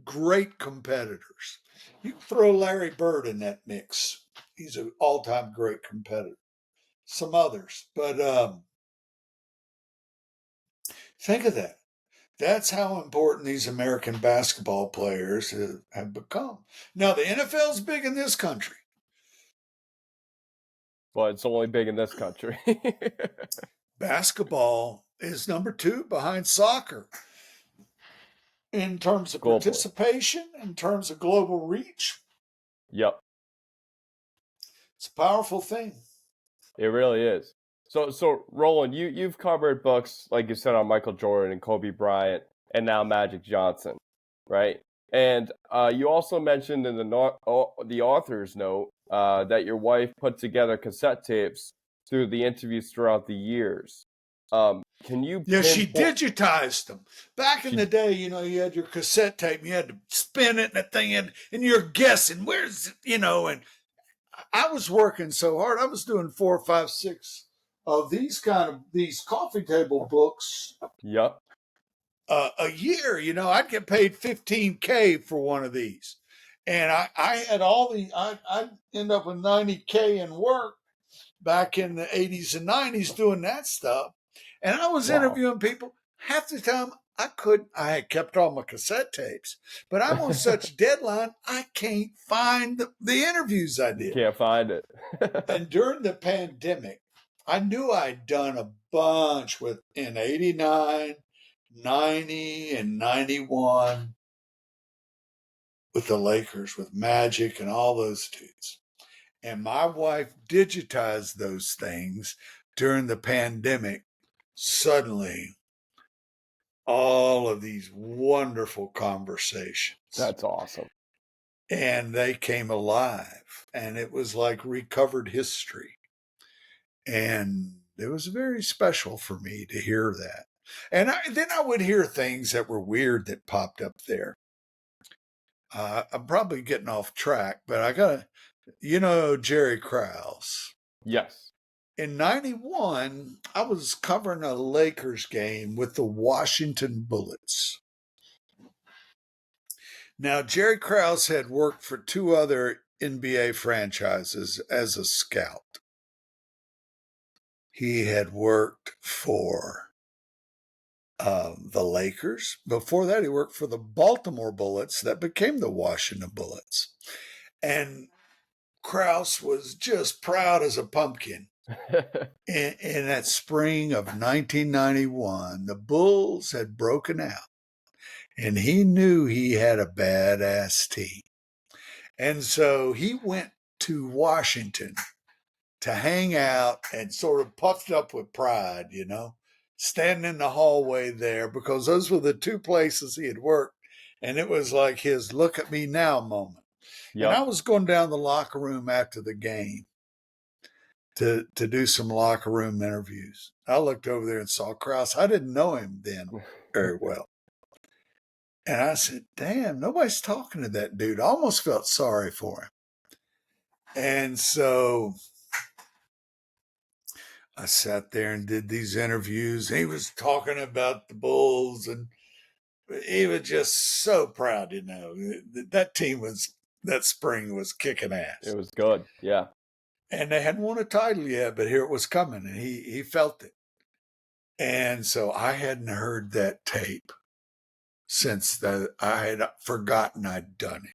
great competitors. You can throw Larry Bird in that mix. He's an all-time great competitor. Some others, but think of that. That's how important these American basketball players have become. Now, the NFL's big in this country. But it's only big in this country. Basketball is number 2 behind soccer in terms of Globally. participation, in terms of global reach. Yep. It's a powerful thing. It really is. So Roland, you've covered books, like you said, on Michael Jordan and Kobe Bryant and now Magic Johnson, right? And you also mentioned in the author's note that your wife put together cassette tapes through the interviews throughout the years. Can you? Yeah, she digitized them. Back in the day, you had your cassette tape and you had to spin it and that thing and you're guessing, where's it, and I was working so hard. I was doing 4, 5, 6 of these coffee table books. Yep. A year, I'd get paid $15K for one of these. And I had I'd end up with $90K in work back in the 80s and 90s doing that stuff. And I was interviewing people. Half the time I had kept all my cassette tapes, but I'm on such deadline, I can't find the interviews I did. Can't find it. And during the pandemic, I knew I'd done a bunch in 89, 90, and 91 with the Lakers, with Magic and all those dudes. And my wife digitized those things during the pandemic. Suddenly, all of these wonderful conversations. That's awesome. And they came alive, and it was like recovered history. And it was very special for me to hear that. And then I would hear things that were weird that popped up there. I'm probably getting off track, but I got to, Jerry Krause. Yes. In 91, I was covering a Lakers game with the Washington Bullets. Now, Jerry Krause had worked for 2 other NBA franchises as a scout. He had worked for the Lakers. Before that, he worked for the Baltimore Bullets that became the Washington Bullets. And Krause was just proud as a pumpkin. in that spring of 1991, the Bulls had broken out, and he knew he had a badass team. And so he went to Washington to hang out and sort of puffed up with pride, standing in the hallway there, because those were the 2 places he had worked. And it was like his look at me now moment. Yep. And I was going down the locker room after the game to do some locker room interviews. I looked over there and saw Krause. I didn't know him then very well. And I said, damn, nobody's talking to that dude. I almost felt sorry for him. And so I sat there and did these interviews. He was talking about the Bulls, and he was just so proud, that team that spring was kicking ass. It was good, yeah. And they hadn't won a title yet, but here it was coming, and he felt it. And so I hadn't heard that tape since I had forgotten I'd done it.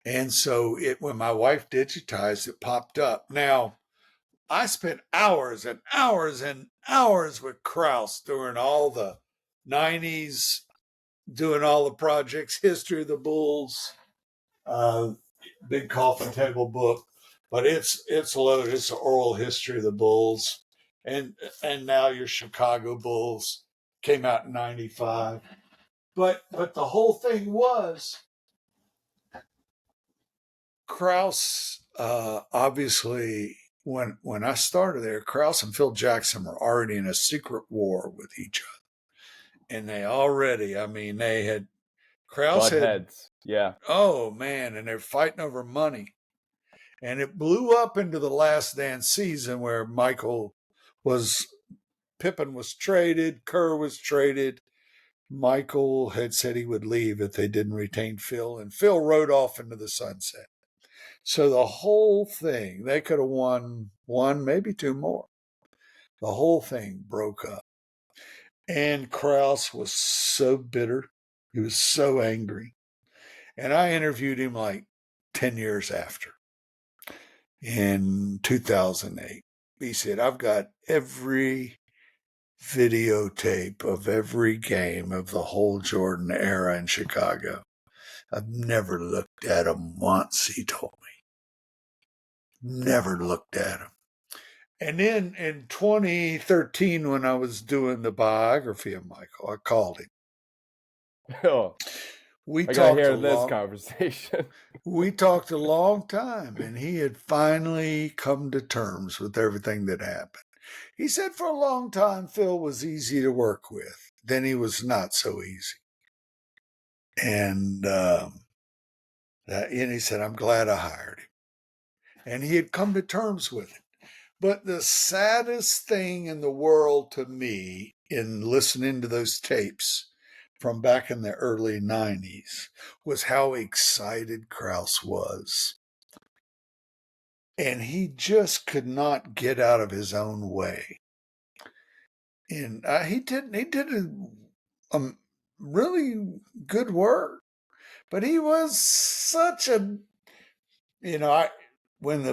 And so when my wife digitized, it popped up. Now, I spent hours and hours and hours with Krause during all the 90s, doing all the projects, history of the Bulls, big coffee table book. But it's loaded. It's an oral history of the Bulls. And now your Chicago Bulls came out in 95. But the whole thing was Krause, obviously, when I started there, Krause and Phil Jackson were already in a secret war with each other. And they had Krause Butt heads. Yeah. Oh man, and they're fighting over money. And it blew up into the Last Dance season where Pippen was traded, Kerr was traded, Michael had said he would leave if they didn't retain Phil, and Phil rode off into the sunset. So the whole thing, they could have won one, maybe two more. The whole thing broke up. And Krause was so bitter. He was so angry. And I interviewed him like 10 years after in 2008. He said, I've got every videotape of every game of the whole Jordan era in Chicago. I've never looked at him once, he told me. Never looked at him. And then in 2013, when I was doing the biography of Michael, I called him. Oh, We I gotta talked a hear this long conversation. we talked a long time, and he had finally come to terms with everything that happened. He said for a long time Phil was easy to work with. Then he was not so easy. And he said, I'm glad I hired him. And he had come to terms with it. But the saddest thing in the world to me in listening to those tapes from back in the early 90s was how excited Krause was. And he just could not get out of his own way. And he did really good work. But he was such a, when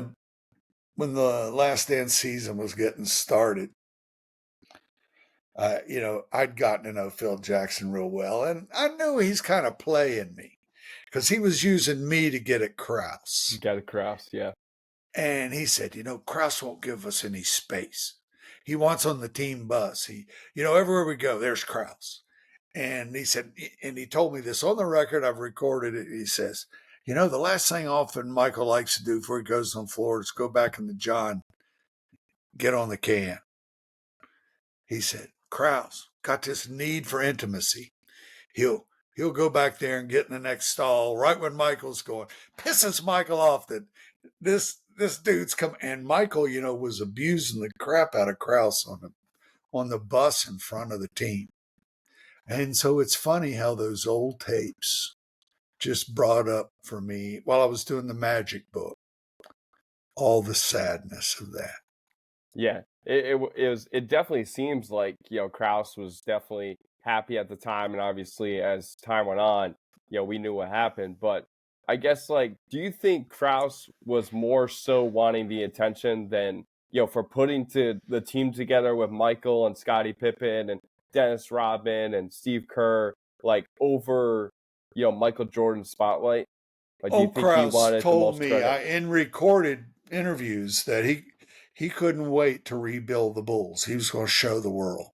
the Last Dance season was getting started, I'd gotten to know Phil Jackson real well, and I knew he's kind of playing me because he was using me to get at Krause. Got a Krause, yeah. And he said, Krause won't give us any space. He wants on the team bus. Everywhere we go, there's Krause. And he said, and he told me this on the record, I've recorded it. He says, the last thing often Michael likes to do before he goes on the floor is go back in the John, get on the can. He said, Krause got this need for intimacy. He'll go back there and get in the next stall right when Michael's going. Pisses Michael off that this dude's coming. And Michael, was abusing the crap out of Krause on the bus in front of the team. And so it's funny how those old tapes just brought up for me while I was doing the Magic book, all the sadness of that. Yeah, it definitely seems like, Krause was definitely happy at the time, and obviously as time went on, we knew what happened. But I guess, like, do you think Krause was more so wanting the attention than, for putting the team together with Michael and Scottie Pippen and Dennis Rodman and Steve Kerr, like, over, Michael Jordan's spotlight? Like, do you think he Krause wanted the told most me credit? in recorded interviews that he couldn't wait to rebuild the Bulls. He was going to show the world.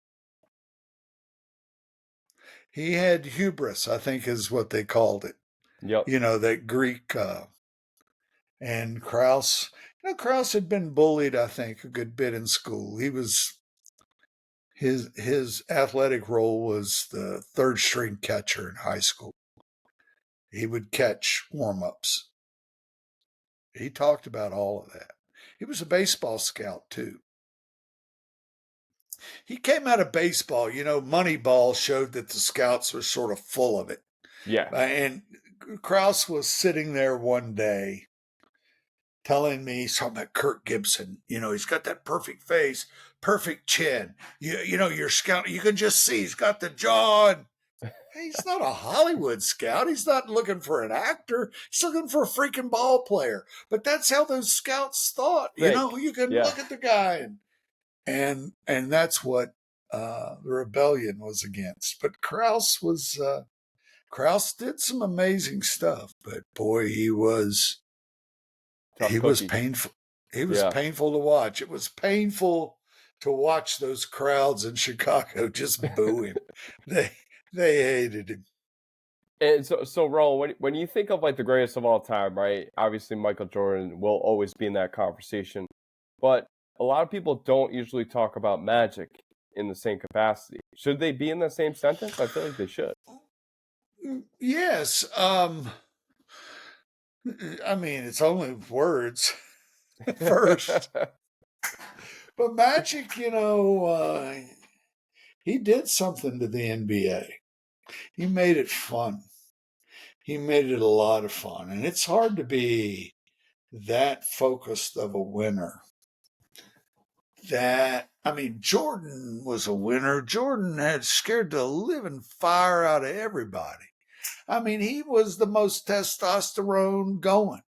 He had hubris, I think is what they called it. Yep. That Greek. And Krause, Krause had been bullied, I think, a good bit in school. His athletic role was the third string catcher in high school. He would catch warm-ups. He talked about all of that. He was a baseball scout too. He came out of baseball. Moneyball showed that the scouts were sort of full of it. Yeah. And Krause was sitting there one day telling me, he's talking about Kirk Gibson. He's got that perfect face, perfect chin. Your scout, you can just see he's got the jaw. And he's not a Hollywood scout. He's not looking for an actor. He's looking for a freaking ball player. But that's how those scouts thought. You can Yeah. look at the guy and that's what the rebellion was against. But Krause did some amazing stuff. But boy, he was Tough cookie. painful. He was Yeah. painful to watch. It was painful to watch those crowds in Chicago just boo him. They hated him. And so Roland, when you think of, like, the greatest of all time, right? Obviously, Michael Jordan will always be in that conversation, but a lot of people don't usually talk about Magic in the same capacity. Should they be in the same sentence? I feel like they should. Yes. I mean, it's only words first, but Magic, he did something to the NBA. He made it fun. He made it a lot of fun. And it's hard to be that focused of a winner. Jordan was a winner. Jordan had scared the living fire out of everybody. He was the most testosterone going.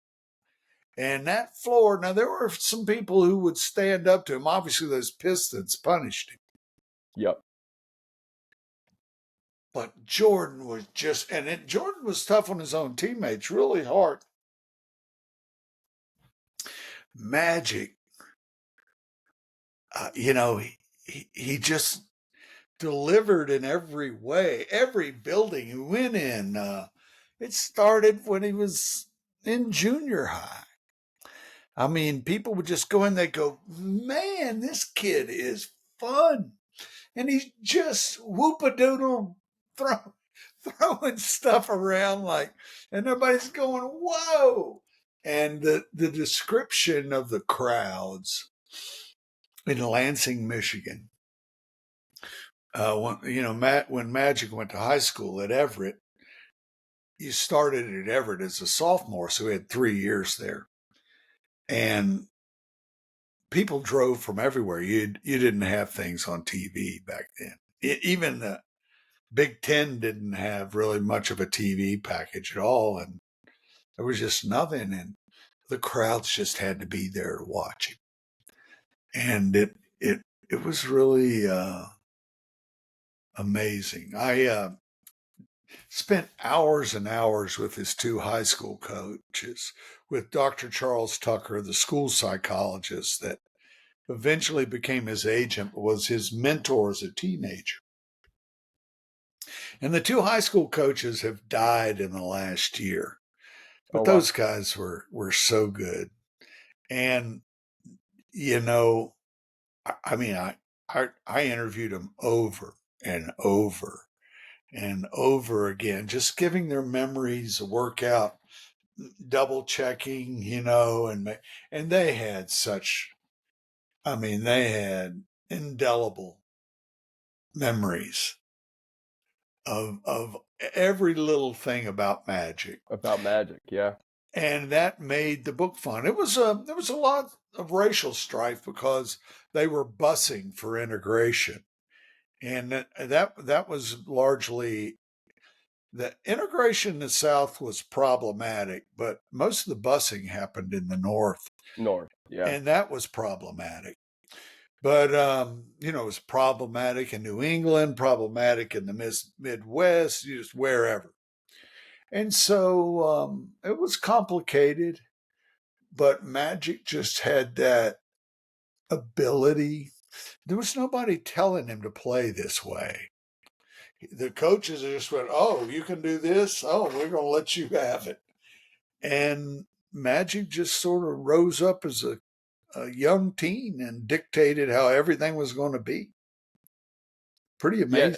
And that floor, now there were some people who would stand up to him. Obviously, those Pistons punished him. Yep. But Jordan was Jordan was tough on his own teammates, really hard. Magic, he just delivered in every way. Every building he went in, it started when he was in junior high. People would just go in, they go, man, this kid is fun. And he's just whoop-a-doodle throwing stuff around and everybody's going, whoa. And the description of the crowds in Lansing, Michigan, when Magic went to high school at Everett, he started at Everett as a sophomore, so he had 3 years there. And people drove from everywhere. You didn't have things on TV back then. Even the Big Ten didn't have really much of a TV package at all, and there was just nothing. And the crowds just had to be there to watch him, and it was really amazing. I spent hours and hours with his 2 high school coaches, with Dr. Charles Tucker, the school psychologist that eventually became his agent, was his mentor as a teenager. And the 2 high school coaches have died in the last year. But those guys were so good. And, I interviewed them over and over and over again, just giving their memories a workout, double checking, and they had they had indelible memories of every little thing about Magic. About Magic, yeah. And that made the book fun. There was a lot of racial strife because they were busing for integration. And that was largely, the integration in the South was problematic, but most of the busing happened in the North. North, yeah. And that was problematic. But, it was problematic in New England, problematic in the Midwest, just wherever. And so it was complicated, but Magic just had that ability. There was nobody telling him to play this way. The coaches just went, oh, you can do this? Oh, we're going to let you have it. And Magic just sort of rose up as a young teen and dictated how everything was going to be. Pretty amazing. Yeah,